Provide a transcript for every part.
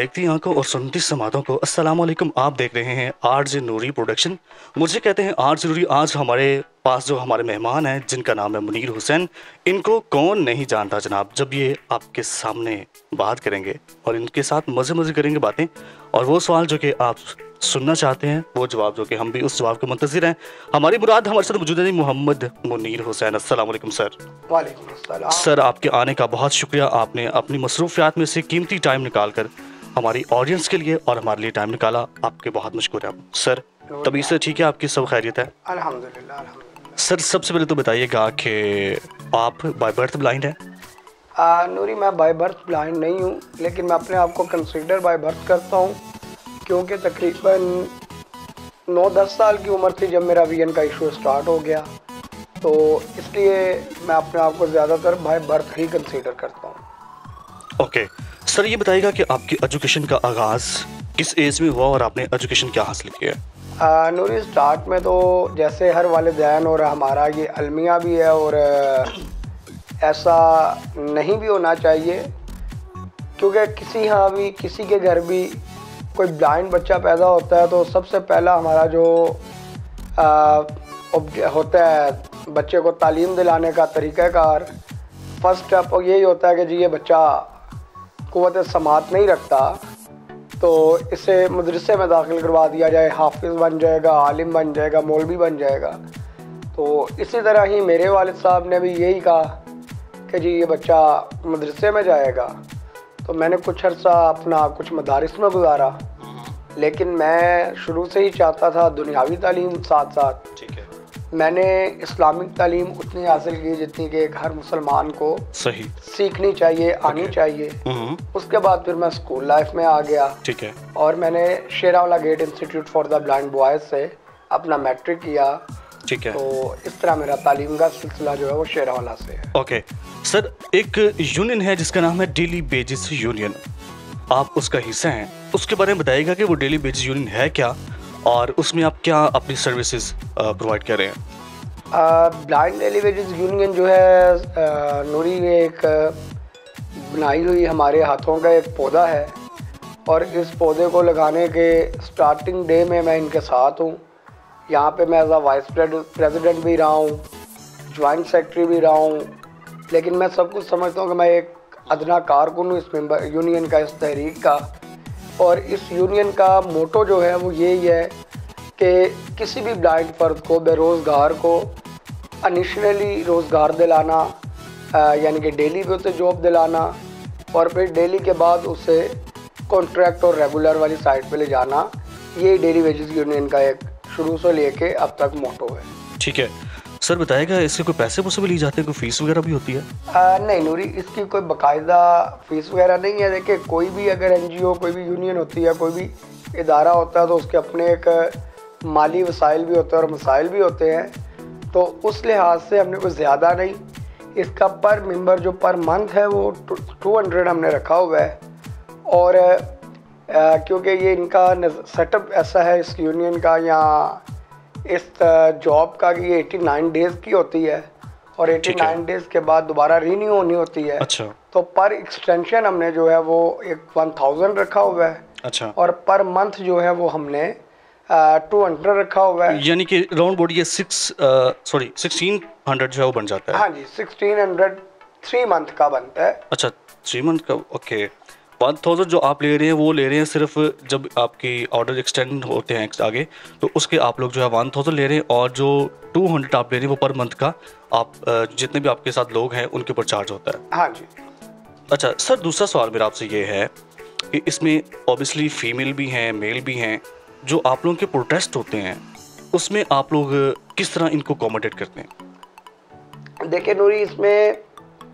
देखती आंखों और सुनती समातों को अस्सलाम वालेकुम। आप देख रहे हैं आरजे नूरी प्रोडक्शन। मुझे कहते हैं आरजे नूरी। आज हमारे पास जो हमारे मेहमान हैं जिनका नाम है मुनीर हुसैन, इनको कौन नहीं जानता जनाब। जब ये आपके सामने बात करेंगे और इनके साथ मज़े मज़े करेंगे बातें, और वो सवाल जो कि आप सुनना चाहते हैं, वो जवाब जो कि हम भी उस जवाब के मुंतज़िर हैं। हमारी मुराद हमारे साथ मौजूद है मोहम्मद मुनीर हुसैन। अस्सलाम वालेकुम सर। वालेकुम अस्सलाम। सर, आपके आने का बहुत शुक्रिया। आपने अपनी मसरूफियात में से कीमती टाइम निकाल कर हमारी ऑडियंस के लिए और हमारे लिए टाइम निकाला। आपके बहुत मशकूर है सर। तभी से ठीक है, आपकी सब खैरियत है? अल्हम्दुलिल्लाह अल्हम्दुलिल्लाह। सर, सबसे पहले तो बताइएगा कि आप बाय बर्थ ब्लाइंड हैं? नूरी, मैं बाय बर्थ ब्लाइंड नहीं हूँ, लेकिन मैं अपने आप को कंसीडर बाय बर्थ करता हूँ, क्योंकि तकरीबन 9-10 साल की उम्र थी जब मेरा विजन का इशू स्टार्ट हो गया, तो इसलिए मैं अपने आप को ज़्यादातर बाय बर्थ ही कंसीडर करता हूँ। ओके सर, ये बताइएगा कि आपकी एजुकेशन का आगाज़ किस एज में हुआ और आपने एजुकेशन क्या हासिल किया है? नूरी, स्टार्ट में तो जैसे हर वालिदैन और हमारा ये अलमिया भी है, और ऐसा नहीं भी होना चाहिए, क्योंकि किसी के घर भी कोई ब्लाइंड बच्चा पैदा होता है तो सबसे पहला हमारा जो होता है बच्चे को तालीम दिलाने का तरीक़ाकार, फर्स्ट स्टेप यही होता है कि जी ये बच्चा क़ुव्वत समात नहीं रखता, तो इसे मदरसे में दाखिल करवा दिया जाए, हाफिज़ बन जाएगा, आलिम बन जाएगा, मौलवी बन जाएगा। तो इसी तरह ही मेरे वालिद साहब ने भी यही कहा कि जी ये बच्चा मदरसे में जाएगा। तो मैंने कुछ अर्सा अपना कुछ मदारिस में गुजारा, लेकिन मैं शुरू से ही चाहता था दुनियावी तालीम साथ साथ। ठीक है। मैंने इस्लामिक तालीम उतनी हासिल की जितनी कि एक हर मुसलमान को सही सीखनी चाहिए, आनी चाहिए। उसके बाद फिर मैं स्कूल लाइफ में आ गया। ठीक है। और मैंने Sherawala gate institute for the blind boys से अपना मैट्रिक किया। ठीक है। तो इस तरह मेरा तालीम का सिलसिला जो है वो शेरावाला से है। ओके सर, एक यूनियन है जिसका नाम है डेली बेजिस यूनियन, आप उसका हिस्सा हैं। उसके बारे में बताइएगा कि वो डेली बेजिस यूनियन है क्या और उसमें आप क्या अपनी सर्विसेज प्रोवाइड कर रहे हैं? ब्लाइंड डेली बेजिस यूनियन जो है नूरी, ये एक बनाई हुई हमारे हाथों का एक पौधा है, और इस पौधे को लगाने के स्टार्टिंग डे में मैं इनके साथ हूँ। यहाँ पे मैं एज आ वाइस प्रेसिडेंट भी रहा हूँ, जॉइंट सेक्रेटरी भी रहा हूँ, लेकिन मैं सब कुछ समझता हूँ कि मैं एक अदना कारकुन हूँ इस यूनियन का, इस तहरीक का। और इस यूनियन का मोटो जो है वो यही है कि किसी भी ब्लाइंड फ़र्द को, बेरोज़गार को इनिशियली रोज़गार दिलाना, यानी कि डेली पे उसे जॉब दिलाना, और फिर डेली के बाद उसे कॉन्ट्रैक्ट और रेगुलर वाली साइड पे ले जाना। ये डेली वेजेस यूनियन का एक शुरू से लेके अब तक मोटो है। ठीक है सर, बताएगा इसके कोई पैसे वैसे भी लिए जाते हैं, कोई फीस वगैरह भी होती है? नहीं नूरी, इसकी कोई बाकायदा फ़ीस वगैरह नहीं है। देखिए, कोई भी अगर एनजीओ, कोई भी यूनियन होती है, कोई भी इदारा होता है, तो उसके अपने एक माली वसाइल भी होते हैं और मसाइल भी होते हैं। तो उस लिहाज से हमने कुछ ज़्यादा नहीं, इसका पर मेंबर जो पर मंथ है वो 200 हमने रखा हुआ है। और क्योंकि ये इनका सेटअप ऐसा है इस यूनियन का, या इस जॉब का, कि ये 89 डेज़ की होती है, और 89 डेज़ के बाद दोबारा रीन्यू होनी होती है। अच्छा। तो पर एक्सटेंशन हमने जो है वो एक 1000 रखा हुआ है। अच्छा। और पर मंथ जो है वो हमने 200 रखा हुआ है। यानी कि राउंड बोर्ड ये 1600 जो है वो बन जाता है? हाँ जी, 1600 3 मंथ का बनता है। अच्छा, 3 मंथ का। ओके, 1000 जो आप ले रहे हैं वो ले रहे हैं सिर्फ जब आपकी ऑर्डर एक्सटेंड होते हैं आगे, तो उसके आप लोग जो है 1000 ले रहे हैं, और जो 200 आप ले रहे हैं वो पर मंथ का आप जितने भी आपके साथ लोग हैं उनके ऊपर चार्ज होता है? हाँ जी। अच्छा सर, दूसरा सवाल मेरा आपसे ये है कि इसमें ऑब्वियसली फीमेल भी हैं, मेल भी हैं। जो आप लोगों के प्रोटेस्ट होते हैं उसमें आप लोग किस तरह इनको अकोमोडेट करते हैं? देखिए नूरी, इसमें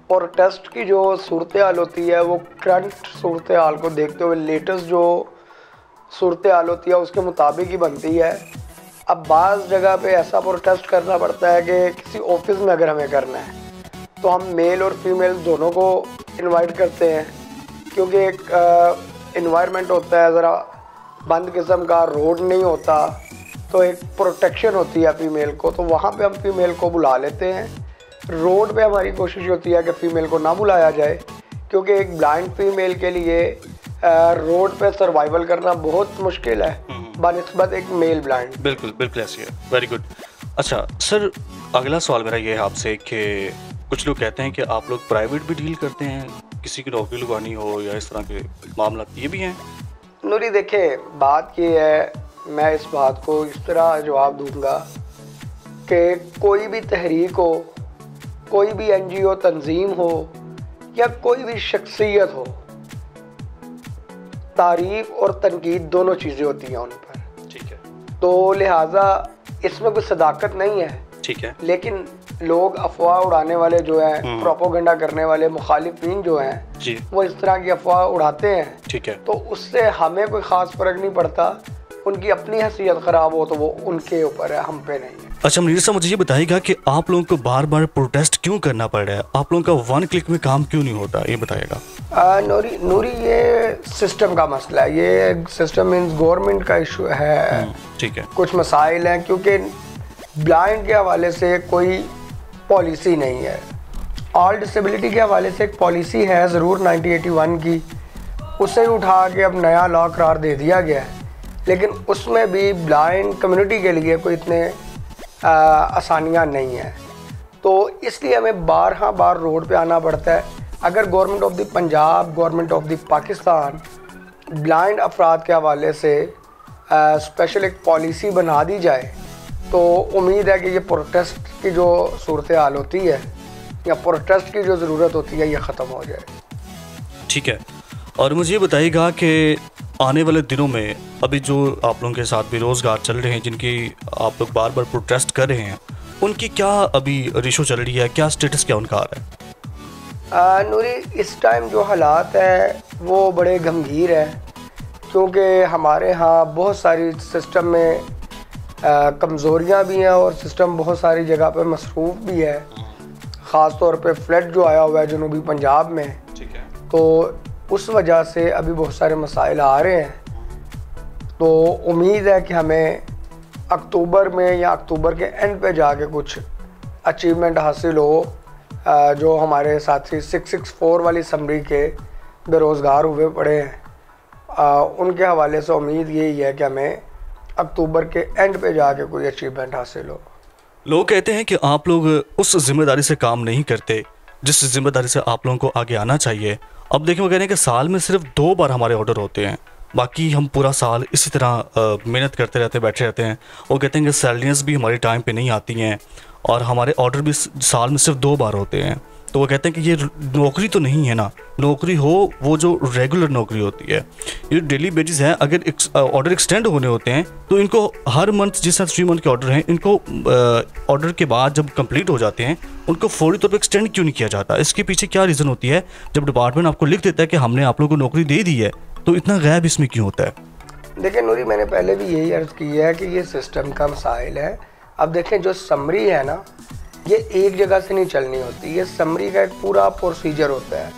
प्रोटेस्ट की जो सूरत हाल होती है वो करंट सूरत हाल को देखते हुए, लेटेस्ट जो सूरत हाल होती है उसके मुताबिक ही बनती है। अब बाज़ जगह पे ऐसा प्रोटेस्ट करना पड़ता है कि किसी ऑफिस में अगर हमें करना है तो हम मेल और फीमेल दोनों को इनवाइट करते हैं, क्योंकि एक इन्वायरमेंट होता है ज़रा बंद किस्म का, रोड नहीं होता, तो एक प्रोटेक्शन होती है फीमेल को, तो वहाँ पे हम फीमेल को बुला लेते हैं। रोड पे हमारी कोशिश होती है कि फ़ीमेल को ना बुलाया जाए, क्योंकि एक ब्लाइंड फीमेल के लिए रोड पे सर्वाइवल करना बहुत मुश्किल है बनिस्बत एक मेल ब्लाइंड। बिल्कुल बिल्कुल ऐसी है। Very good. अच्छा सर, अगला सवाल मेरा ये है आपसे कि कुछ लोग कहते हैं कि आप लोग प्राइवेट भी डील करते हैं, किसी की नौकरी लगवानी हो या इस तरह के मामला, ये भी हैं? नूरी देखे, बात ये है, मैं इस बात को इस तरह जवाब दूंगा कि कोई भी तहरीक हो, कोई भी NGO तंजीम हो या कोई भी शख्सियत हो, तारीफ और तनकीद दोनों चीज़ें होती हैं उन पर। ठीक है। तो लिहाजा इसमें कोई सदाकत नहीं है। ठीक है। लेकिन लोग अफवाह उड़ाने वाले जो हैं, प्रोपोगंडा करने वाले मुखालिफिन जो हैं जी, वो इस तरह की अफवाह उड़ाते हैं। ठीक है। तो उससे हमें कोई ख़ास फ़र्क नहीं पड़ता। उनकी अपनी हैसियत ख़राब हो तो वो उनके ऊपर है, हम पे नहीं है। अच्छा मुनीर साहब, मुझे ये बताइएगा कि आप लोगों को बार बार प्रोटेस्ट क्यों करना पड़ रहा है? आप लोगों का वन क्लिक में काम क्यों नहीं होता, ये बताइएगा। नूरी ये सिस्टम का मसला है, ये सिस्टम मीन्स गवर्नमेंट का इशू है। ठीक है। कुछ मसाइल हैं, क्योंकि ब्लाइंड के हवाले से कोई पॉलिसी नहीं है। ऑल डिसेबिलिटी के हवाले से एक पॉलिसी है ज़रूर 1981 की, उसे उठा के अब नया लॉ करार दे दिया गया है, लेकिन उसमें भी ब्लाइंड कम्युनिटी के लिए कोई इतने आसानियाँ नहीं हैं। तो इसलिए हमें बार रोड पे आना पड़ता है। अगर government of the Punjab, government of the Pakistan blind अफराद के हवाले से स्पेशल एक पॉलिसी बना दी जाए तो उम्मीद है कि ये प्रोटेस्ट की जो सूरत हाल होती है या प्रोटेस्ट की जो ज़रूरत होती है ये ख़त्म हो जाए। ठीक है। और मुझे ये बताइएगा कि आने वाले दिनों में अभी जो आप लोगों के साथ बेरोज़गार चल रहे हैं, जिनकी आप लोग बार बार प्रोटेस्ट कर रहे हैं, उनकी क्या अभी रेशो चल रही है, क्या स्टेटस क्या उनका आ रहा है? नूरी, इस टाइम जो हालात है वो बड़े गंभीर है, क्योंकि हमारे यहाँ बहुत सारी सिस्टम में कमज़ोरियाँ भी हैं और सिस्टम बहुत सारी जगह पे मसरूफ़ भी है। ख़ास तौर पे फ्लड जो आया हुआ है जनूबी पंजाब में, ठीक है, तो उस वजह से अभी बहुत सारे मसाइल आ रहे हैं। तो उम्मीद है कि हमें अक्टूबर में या अक्टूबर के एंड पे जाके कुछ अचीवमेंट हासिल हो। जो हमारे साथी 664 वाली समरी के बेरोज़गार हुए पड़े हैं, उनके हवाले से उम्मीद यही है कि हमें अक्टूबर के एंड पे जाके कोई अचीवमेंट हासिल हो। लोग कहते हैं कि आप लोग उस जिम्मेदारी से काम नहीं करते जिस जिम्मेदारी से आप लोगों को आगे आना चाहिए। अब देखिए, वो कह रहे हैं कि साल में सिर्फ 2 बार हमारे ऑर्डर होते हैं, बाकी हम पूरा साल इसी तरह मेहनत करते रहते हैं, बैठे रहते हैं। वो कहते हैं कि सैलरीज भी हमारे टाइम पे नहीं आती हैं और हमारे ऑर्डर भी साल में सिर्फ 2 बार होते हैं। तो वो कहते हैं कि ये नौकरी तो नहीं है ना, नौकरी हो वो जो रेगुलर नौकरी होती है, ये डेली बेसिस है। अगर ऑर्डर एक्सटेंड होने होते हैं तो इनको हर मंथ, जिस तरह 3 मंथ के ऑर्डर हैं, इनको ऑर्डर के बाद जब कंप्लीट हो जाते हैं उनको फौरी तौर पर एक्सटेंड क्यों नहीं किया जाता? इसके पीछे क्या रीज़न होती है? जब डिपार्टमेंट आपको लिख देता है कि हमने आप लोगों को नौकरी दे दी है, तो इतना गैप इसमें क्यों होता है? देखिए नूरी, मैंने पहले भी यही अर्ज़ की है कि ये सिस्टम का मसाइल है। अब देखें, जो समरी है ना, ये एक जगह से नहीं चलनी होती, ये समरी का एक पूरा प्रोसीजर होता है।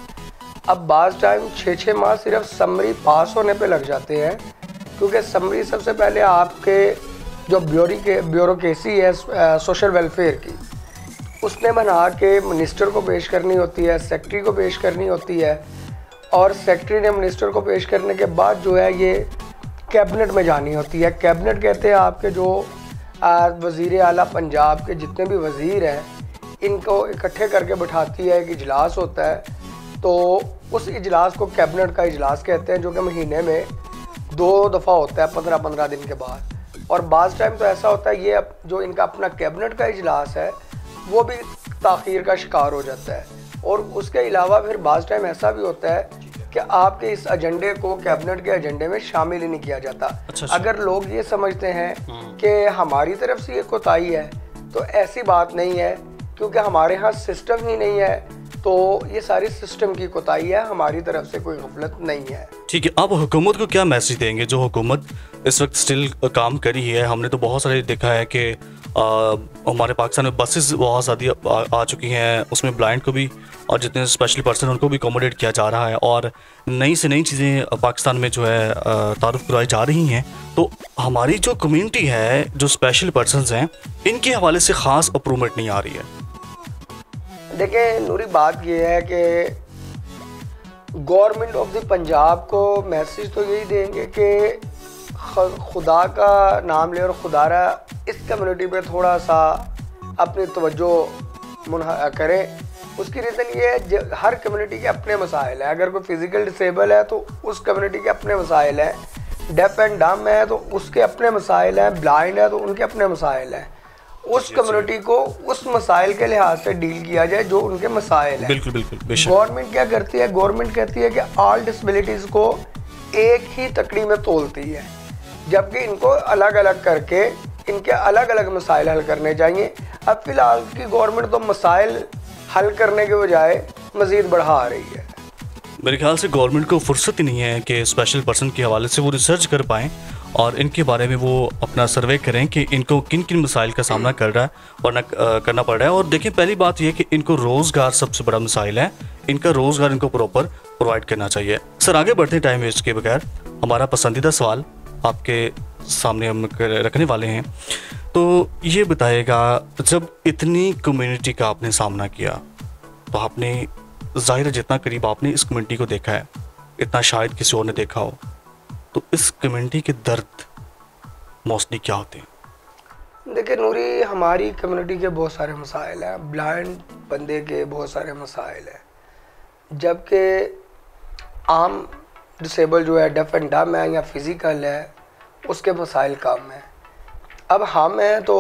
अब बाज़ टाइम 6-6 माह सिर्फ समरी पास होने पे लग जाते हैं, क्योंकि समरी सबसे पहले आपके जो ब्यूरोक्रेसी है सोशल वेलफेयर की, उसने बना के मिनिस्टर को पेश करनी होती है, सेक्रेटरी को पेश करनी होती है, और सेक्रेटरी ने मिनिस्टर को पेश करने के बाद जो है ये कैबिनेट में जानी होती है। कैबिनेट कहते हैं आपके जो वज़ीर आला पंजाब के जितने भी वज़ीर हैं, इनको इकट्ठे करके बिठाती है, एक इजलास होता है। तो उस इजलास को कैबिनेट का इजलास कहते हैं, जो कि महीने में 2 दफ़ा होता है, 15-15 दिन के बाद। और बाज़ टाइम तो ऐसा होता है, ये जो इनका अपना कैबिनेट का इजलास है वो भी ताख़ीर का शिकार हो जाता है। और उसके अलावा फिर बाज़ टाइम ऐसा भी होता है कि आपके इस एजेंडे को कैबिनेट के एजेंडे में शामिल ही नहीं किया जाता। अच्छा। अगर लोग ये समझते हैं कि हमारी तरफ से ये कोताही है, तो ऐसी बात नहीं है, क्योंकि हमारे यहाँ सिस्टम ही नहीं है। तो ये सारी सिस्टम की कोताही है, हमारी तरफ से कोई गफलत नहीं है। ठीक है, आप हुकूमत को क्या मैसेज देंगे? जो हुकूमत इस वक्त स्टिल काम करी है, हमने तो बहुत सारे देखा है कि हमारे पाकिस्तान में बसेस बहुत ज़्यादा आ चुकी हैं, उसमें ब्लाइंड को भी और जितने स्पेशल पर्सन उनको भी अकोमोडेट किया जा रहा है, और नई से नई चीज़ें पाकिस्तान में जो है तारुफ कराई जा रही हैं। तो हमारी जो कम्युनिटी है, जो स्पेशल पर्सनस हैं, इनके हवाले से ख़ास अप्रूवमेंट नहीं आ रही है। देखिए नूरी, बात ये है कि गवर्नमेंट ऑफ द पंजाब को मैसेज तो यही देंगे कि खुदा का नाम ले और खुदारा इस कम्युनिटी पे थोड़ा सा अपनी तवज्जो करें। उसकी रीज़न ये है हर कम्युनिटी के अपने मसाइल हैं। अगर कोई फिज़िकल डिसेबल है तो उस कम्युनिटी के अपने मसाइल हैं, डेफ एंड डम है तो उसके अपने मसाइल हैं, ब्लाइंड है तो उनके अपने मसाइल हैं। उस कम्युनिटी को उस मसाइल के लिहाज से डील किया जाए जो उनके मसाइल हैं। बिल्कुल बिल्कुल। गवर्नमेंट क्या करती है, गवर्नमेंट कहती है कि ऑल डिसेबिलिटीज़ को एक ही तकड़ी में तोलती है, जबकि इनको अलग अलग करके इनके अलग अलग मसाइल हल करने चाहिए। अब फिलहाल की गवर्नमेंट तो मसाइल हल करने के बजाय मज़ीद बढ़ा रही है। मेरे ख्याल से गवर्नमेंट को फुर्सत ही नहीं है कि स्पेशल पर्सन के हवाले से वो रिसर्च कर पाएँ और इनके बारे में वो अपना सर्वे करें कि इनको किन किन मसाइल का सामना कर रहा है और करना पड़ रहा है। और देखें, पहली बात यह कि इनको रोज़गार सबसे बड़ा मसाइल है, इनका रोज़गार इनको प्रॉपर प्रोवाइड करना चाहिए। सर आगे बढ़ते हैं टाइम वेस्ट के बगैर। हमारा पसंदीदा सवाल आपके सामने हम रखने वाले हैं, तो ये बताइएगा, जब इतनी कम्युनिटी का आपने सामना किया तो आपने ज़ाहिर है जितना करीब आपने इस कम्युनिटी को देखा है इतना शायद किसी और ने देखा हो, तो इस कम्युनिटी के दर्द मोस्टली क्या होते हैं? देखिए नूरी, हमारी कम्युनिटी के बहुत सारे मसाइल हैं, ब्लाइंड बंदे के बहुत सारे मसाइल हैं, जबकि आम डिसेबल जो है, डेफ एंड डम है या फिज़िकल है, उसके मसाइल कम हैं। अब हम हैं तो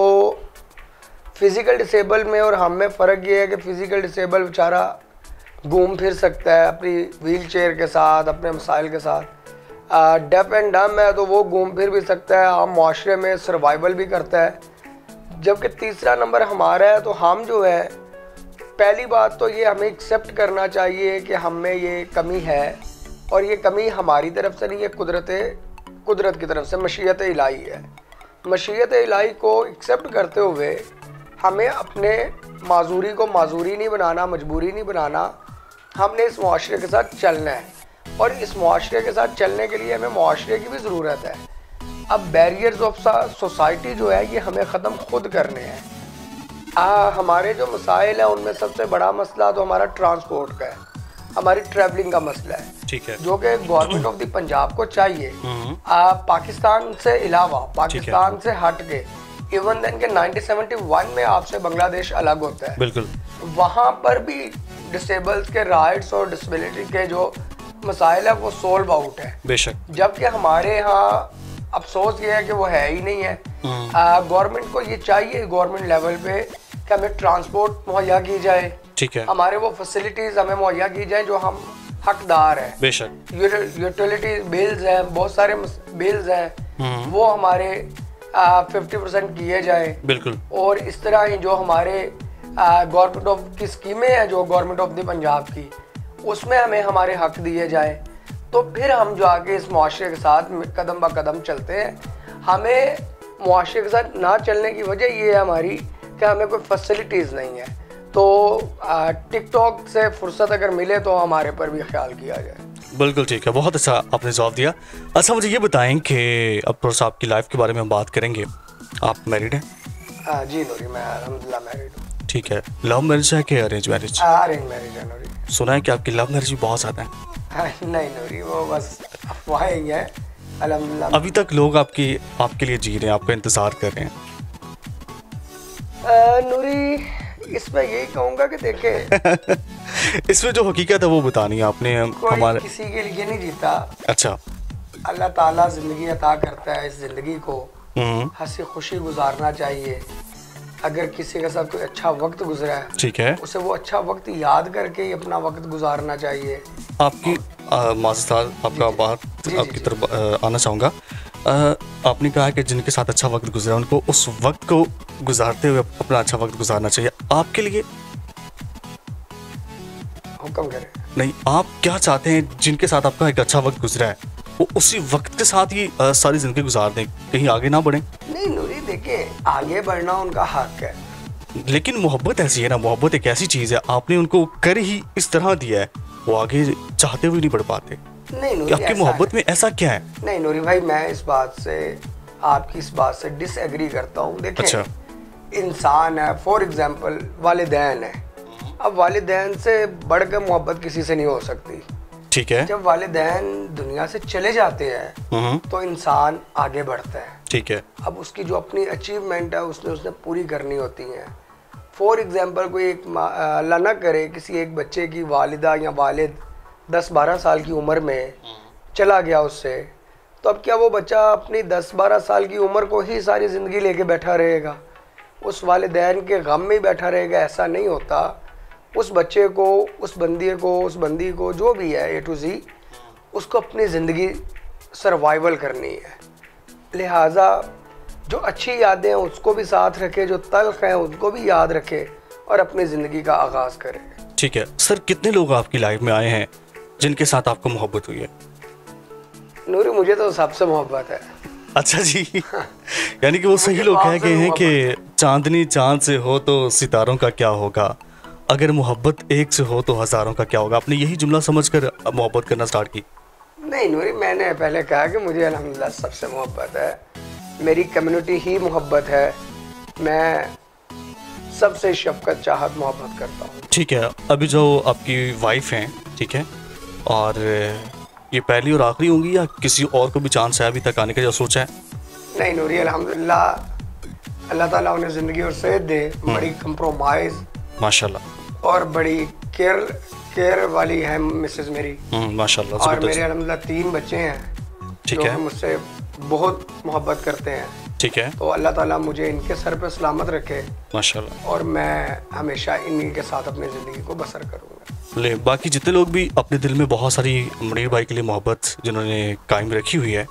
फिज़िकल डिसेबल में और हम में फ़र्क ये है कि फ़िज़िकल डिसेबल बेचारा घूम फिर सकता है अपनी व्हील चेयर के साथ, अपने मसाइल के साथ। डेफ एंड डम है तो वो घूम फिर भी सकता है, हम माशरे में सर्वाइवल भी करता है। जबकि तीसरा नंबर हमारा है तो हम जो है, पहली बात तो ये हमें एक्सेप्ट करना चाहिए कि हम में ये कमी है और ये कमी हमारी तरफ से नहीं है, कुदरत की तरफ से मशीयत इलाही है। मशीयत इलाही को एक्सेप्ट करते हुए हमें अपने माजूरी को माजूरी नहीं बनाना, मजबूरी नहीं बनाना, हमने इस मुआशरे के साथ चलना है और इस मुआशरे के साथ चलने के लिए हमें मुआशरे की भी ज़रूरत है। अब बैरियर्स ऑफ सोसाइटी जो है ये हमें ख़त्म खुद करने हैं। हमारे जो मसाइल हैं उनमें सबसे बड़ा मसला तो हमारा ट्रांसपोर्ट का है, हमारी ट्रैवलिंग का मसला है, ठीक है, जो कि गवर्नमेंट ऑफ द पंजाब को चाहिए पाकिस्तान से अलावा, पाकिस्तान से हट के, इवन देन के 1971 में आपसे बांग्लादेश अलग होता है, बिल्कुल वहाँ पर भी डिसेबल्स के राइट्स और डिसेबिलिटी के जो मसाइल है वो सोल्व आउट है, बेशक। जबकि हमारे यहाँ अफसोस ये है कि वो है ही नहीं है। गवर्नमेंट को ये चाहिए गवर्नमेंट लेवल पे कि हमें ट्रांसपोर्ट मुहैया की जाए, ठीक है, हमारे वो फैसिलिटीज़ हमें मुहैया की जाए जो हम हकदार हैं। बेशक यूटिलिटी बिल्स हैं, बहुत सारे बिल्स हैं, वो हमारे 50% किए जाए, बिल्कुल। और इस तरह ही जो हमारे गवर्नमेंट ऑफ की स्कीमें हैं, जो गवर्नमेंट ऑफ द पंजाब की, उसमें हमें हमारे हक दिए जाए, तो फिर हम जो आगे इस मुआशरे के साथ कदम ब कदम चलते हैं। हमें मुआशरे के साथ ना चलने की वजह ये है हमारी कि हमें कोई फैसिलिटीज़ नहीं है, तो टिकटॉक से फुर्सत अगर मिले तो हमारे पर भी ख्याल किया जाए। बिल्कुल ठीक है, बहुत अच्छा आपने जवाब दिया। अच्छा मुझे ये बताएं कि अब थोड़ा सा आपकी लाइफ के बारे में हम बात करेंगे। आप मैरिड हैं? जी नूरी, मैं अल्हम्दुलिल्लाह मैरिड हूँ। ठीक है, लव मैरिज है कि अरेंज मैरिज? अरेंज मैरिज है नूरी। सुना है कि आपकी लव मैरिज भी बहुत ज़्यादा है। नहीं नूरी, वो बस अफवाहें ही हैं, अल्हम्दुलिल्लाह। अभी तक लोग आपके लिए जी रहे हैं, आपका इंतज़ार कर रहे हैं। नूरी, इसमें यही कहूँगा कि देखें इसमें जो हकीकत है वो बतानी है आपने। हमारे किसी के लिए नहीं जीता। अच्छा। अल्लाह ताला ज़िंदगी अता करता है, इस ज़िंदगी को हंसी खुशी गुजारना चाहिए। अगर किसी के साथ कोई अच्छा वक्त गुजरा है, ठीक है, उसे वो अच्छा वक्त याद करके ही अपना वक्त गुजारना चाहिए। आपकी माज़रत, आपका बात आपकी तरफ आना चाहूँगा। आपने कहा कि जिनके साथ अच्छा वक्त गुजरा उनको उस वक्त को गुजारते हुए अपना अच्छा वक्त गुजारना चाहिए। आपके लिए हुक्म करें। नहीं, आप क्या चाहते हैं जिनके साथ आपका एक अच्छा वक्त गुजरा है वो उसी वक्त के साथ ही सारी ज़िंदगी गुजार दें, कहीं आगे ना बढ़ें? नहीं नूरी, देखिए आगे बढ़ना उनका हक है, लेकिन मोहब्बत ऐसी है ना, मोहब्बत एक ऐसी चीज़ है, आपने उनको कर ही इस तरह दिया है, वो आगे चाहते हुए नहीं बढ़ पाते। नहीं नूरी, आपकी मोहब्बत में ऐसा क्या है? नहीं नूरी भाई, मैं इस बात से, आपकी इस बात से डिसएग्री करता हूँ। देखिए, अच्छा, इंसान है, फॉर एग्जाम्पल वालिदैन है, अब वालिदैन से बढ़कर मोहब्बत किसी से नहीं हो सकती। ठीक है। जब वालिदैन दुनिया से चले जाते हैं तो इंसान आगे बढ़ता है। ठीक है। अब उसकी जो अपनी अचीवमेंट है उसने पूरी करनी होती है। फॉर एग्जांपल कोई एक अल्लाह ना करे किसी एक बच्चे की वालिदा या वालिद 10-12 साल की उम्र में चला गया उससे, तो अब क्या वो बच्चा अपनी 10-12 साल की उम्र को ही सारी ज़िंदगी लेके बैठा रहेगा, उस वालिदैन के गम में ही बैठा रहेगा? ऐसा नहीं होता। उस बच्चे को, उस बंदी को जो भी है A to Z, उसको अपनी ज़िंदगी सर्वाइवल करनी है। लिहाजा जो अच्छी यादें हैं उसको भी साथ रखे, जो तल्ख हैं उनको भी याद रखे और अपनी ज़िंदगी का आगाज़ करे। ठीक है सर, कितने लोग आपकी लाइफ में आए हैं जिनके साथ आपको मोहब्बत हुई है? नूरी, मुझे तो सबसे मोहब्बत है। अच्छा जी। यानी कि वो सही लोग कह गए हैं कि चांदनी चांद से हो तो सितारों का क्या होगा, अगर मोहब्बत एक से हो तो हज़ारों का क्या होगा। आपने यही जुमला समझकर मोहब्बत करना स्टार्ट की? नहीं नूरी, मैंने पहले कहा कि मुझे अल्हम्दुलिल्लाह सबसे मोहब्बत है, मेरी कम्युनिटी ही मोहब्बत है, मैं सबसे शफकत चाहत मोहब्बत करता हूँ। ठीक है। अभी जो आपकी वाइफ हैं, ठीक है, और ये पहली और आखिरी होंगी या किसी और को भी चांस है अभी तक आने का जो सोचा है? नहीं नूरी, अल्हम्दुलिल्लाह अल्लाह ताला उन्हें ज़िंदगी और सेहत दे, बड़ी कंप्रोमाइज़ माशाल्लाह और बड़ी केयर वाली है मिसेस मेरी माशाल्लाह। और मेरे अल्हम्दुलिल्लाह 3 बच्चे हैं। ठीक है। मुझसे बहुत मोहब्बत करते हैं। ठीक है। तो अल्लाह ताला मुझे इनके सर पे सलामत रखे माशाल्लाह, और मैं हमेशा इन्हीं के साथ अपनी ज़िंदगी को बसर करूँगा। ले बाकी जितने लोग भी अपने दिल में बहुत सारी मुनीर भाई के लिए मोहब्बत जिन्होंने कायम रखी हुई है,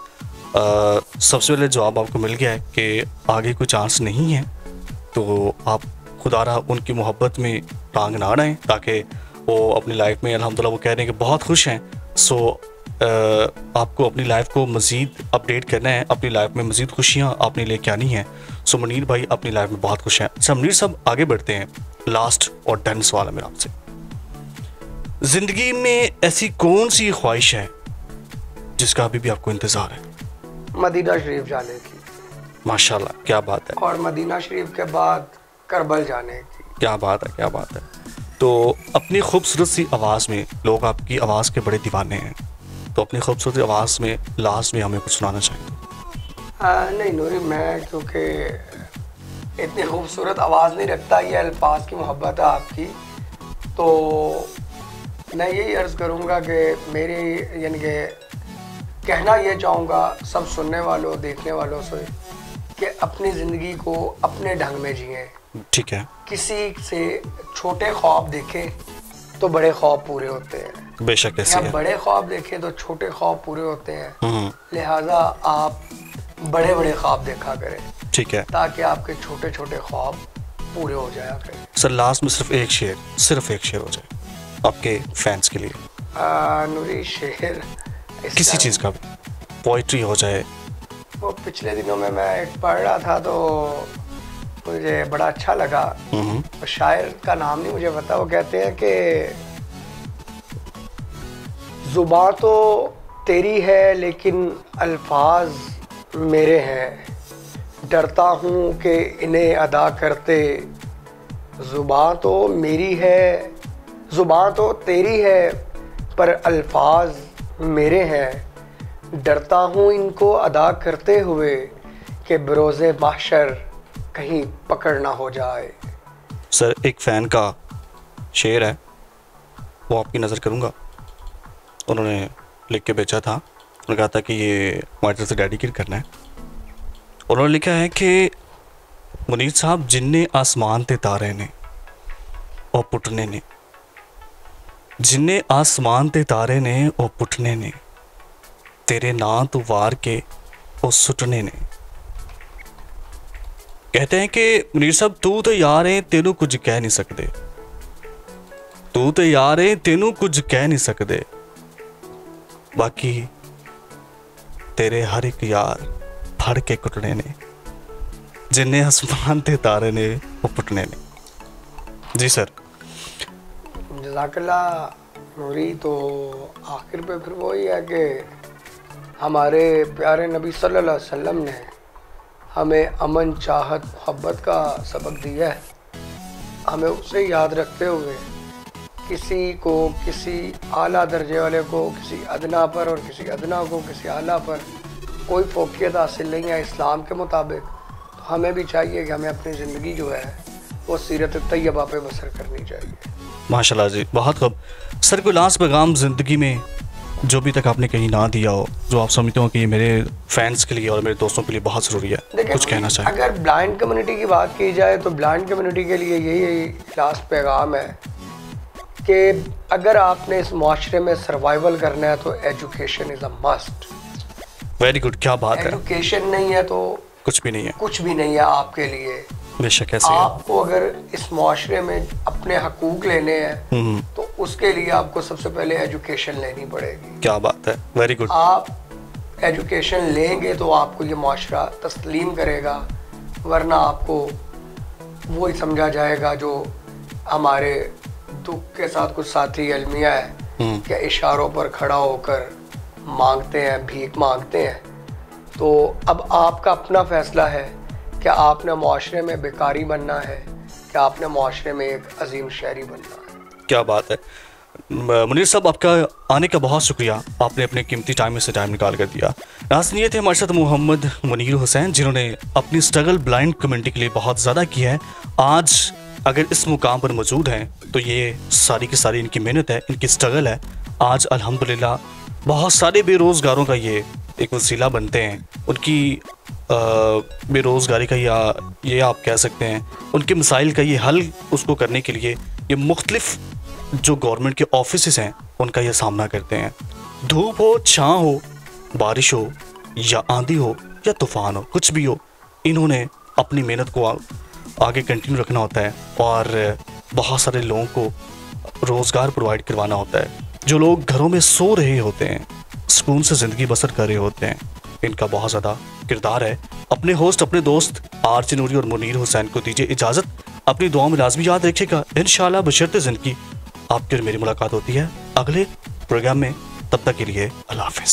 सबसे पहले जवाब आपको मिल गया है कि आगे कोई चांस नहीं है, तो आप खुदारा उनकी मोहब्बत में टांग ना अड़ाएं ताकि वो अपनी लाइफ में अल्हम्दुलिल्लाह वो कह रहे हैं कि बहुत खुश हैं। सो आपको अपनी लाइफ को मज़ीद अपडेट करना है, अपनी लाइफ में मज़ीद खुशियाँ आपने लेके आनी हैं। सो मुनीर भाई अपनी लाइफ में बहुत खुश हैं। अच्छा मुनीर साहब, आगे बढ़ते हैं। लास्ट और डन सवाल है मेरा आपसे, ज़िंदगी में ऐसी कौन सी ख्वाहिश है जिसका अभी भी आपको इंतज़ार है? मदीना शरीफ जाने की। माशाल्लाह, क्या बात है। और मदीना शरीफ के बाद करबल जाने की। क्या बात है, क्या बात है। तो अपनी खूबसूरत सी आवाज़ में, लोग आपकी आवाज़ के बड़े दीवाने हैं, तो अपनी खूबसूरत आवाज़ में लास्ट में हमें कुछ सुनाना चाहिए? नहीं नूरी, मैं क्योंकि इतनी खूबसूरत आवाज़ नहीं रखता, ये अल्फाज की मोहब्बत है आपकी, तो मैं यही अर्ज़ करूँगा कि मेरी यानी कि कहना ये चाहूँगा सब सुनने वालों, देखने वालों से कि अपनी ज़िंदगी को अपने ढंग में जिएँ। ठीक है। किसी से छोटे ख्वाब देखें तो बड़े ख्वाब पूरे होते हैं, बेशक ऐसे है। बड़े ख्वाब देखें तो छोटे ख्वाब पूरे होते हैं। लिहाजा आप बड़े बड़े ख्वाब देखा करें, ठीक है, ताकि आपके छोटे छोटे ख्वाब पूरे हो जाया करें। सर लास्ट में सिर्फ एक शेर हो जाए आपके फैंस के लिए। नूरी, शेर किसी चीज़ का भी, पोइट्री हो जाए। वो पिछले दिनों में मैं एक पढ़ रहा था तो मुझे बड़ा अच्छा लगा। तो शायर का नाम नहीं मुझे पता, वो कहते हैं कि जुबां तो तेरी है लेकिन अल्फाज मेरे हैं, डरता हूँ कि इन्हें अदा करते। जुबां तो मेरी है, जुबां तो तेरी है पर अल्फाज मेरे हैं, डरता हूँ इनको अदा करते हुए कि बरोज़े महशर कहीं पकड़ ना हो जाए। सर एक फ़ैन का शेर है, वो आपकी नज़र करूँगा। उन्होंने लिख के भेजा था, उन्होंने कहा था कि ये माइटर से डेडिकेट करना है। उन्होंने लिखा है कि मुनीर साहब, जिन्ने आसमान ते तारे ने और पुटने ने, जिन्ने आसमान ते तारे ने और पुटने ने, तेरे नां तो वार के और सुटने ने। कहते हैं कि मुनीर साहब, तू तो यार है, तेनू कुछ कह नहीं सकते, तू तो यार है, तेनू कुछ कह नहीं सकते, बाकी तेरे हर एक यार फड़ के कुटने ने, जिन्ने आसमान ते तारे ने वो पुटने ने। जी सर। जज़ाकल्लाह नूरी। तो आखिर पे फिर वही है कि हमारे प्यारे नबी सल्लल्लाहु अलैहि वसल्लम ने हमें अमन, चाहत, मोहब्बत का सबक दिया है। हमें उसे याद रखते हुए किसी को, किसी आला दर्जे वाले को किसी अदना पर और किसी अदना को किसी आला पर कोई फोकियत हासिल नहीं है इस्लाम के मुताबिक। तो हमें भी चाहिए कि हमें अपनी ज़िंदगी जो है वो सीरत तैयबा पे बसर करनी चाहिए। माशाल्लाह जी, बहुत खूब। सर कोई लास्ट पैगाम ज़िंदगी में जो भी तक आपने कहीं ना दिया हो, जो आप समझते हो कि मेरे फैंस के लिए और मेरे दोस्तों के लिए बहुत ज़रूरी है, कुछ कहना चाहिए? अगर ब्लाइंड कम्युनिटी की बात की जाए तो ब्लाइंड कम्युनिटी के लिए यही लास्ट पैगाम है कि अगर आपने इस माशरे में सर्वाइवल करना है तो education is a must. Very good, क्या बात है। एजुकेशन नहीं है तो कुछ भी नहीं है, कुछ भी नहीं है आपके लिए। बेशक ऐसे आपको अगर इस माशरे में अपने हकूक लेने हैं तो उसके लिए आपको सबसे पहले एजुकेशन लेनी पड़ेगी। क्या बात है, वेरी गुड। आप एजुकेशन लेंगे तो आपको ये माशरा तस्लीम करेगा, वरना आपको वो ही समझा जाएगा जो हमारे दुख के साथ कुछ साथी अलमिया है कि इशारों पर खड़ा होकर मांगते हैं, भीख मांगते हैं। तो अब आपका अपना फैसला है कि आपने माशरे में बेकारी बनना है, कि आपने माशरे में एक अजीम शहरी बनना है। क्या बात है मुनीर साहब, आपका आने का बहुत शुक्रिया। आपने अपने कीमती टाइम में से टाइम निकाल कर दिया। नाज़रीन, ये थे हमारे साथ मोहम्मद मुनीर हुसैन, जिन्होंने अपनी स्ट्रगल ब्लाइंड कम्युनिटी के लिए बहुत ज़्यादा की है। आज अगर इस मुकाम पर मौजूद हैं तो ये सारी की सारी इनकी मेहनत है, इनकी स्ट्रगल है। आज अल्हम्दुलिल्लाह बहुत सारे बेरोज़गारों का ये एक वसीला बनते हैं। उनकी बेरोज़गारी का या ये आप कह सकते हैं उनके मसाइल का ये हल उसको करने के लिए ये मुख्तलिफ जो गवर्नमेंट के ऑफिस हैं उनका ये सामना करते हैं। धूप हो, छाँव हो, बारिश हो या आंधी हो या तूफ़ान हो, कुछ भी हो, इन्होंने अपनी मेहनत को आगे कंटिन्यू रखना होता है और बहुत सारे लोगों को रोज़गार प्रोवाइड करवाना होता है। जो लोग घरों में सो रहे होते हैं, सुकून से ज़िंदगी बसर कर रहे होते हैं, इनका बहुत ज़्यादा किरदार है। अपने होस्ट, अपने दोस्त आरजे नूरी और मुनीर हुसैन को दीजिए इजाज़त। अपनी दुआ में लाजमी याद रखिएगा। इंशाअल्लाह बशर्ते ज़िंदगी आपकी और मेरी मुलाकात होती है अगले प्रोग्राम में। तब तक के लिए अल्लाह हाफ़िज़।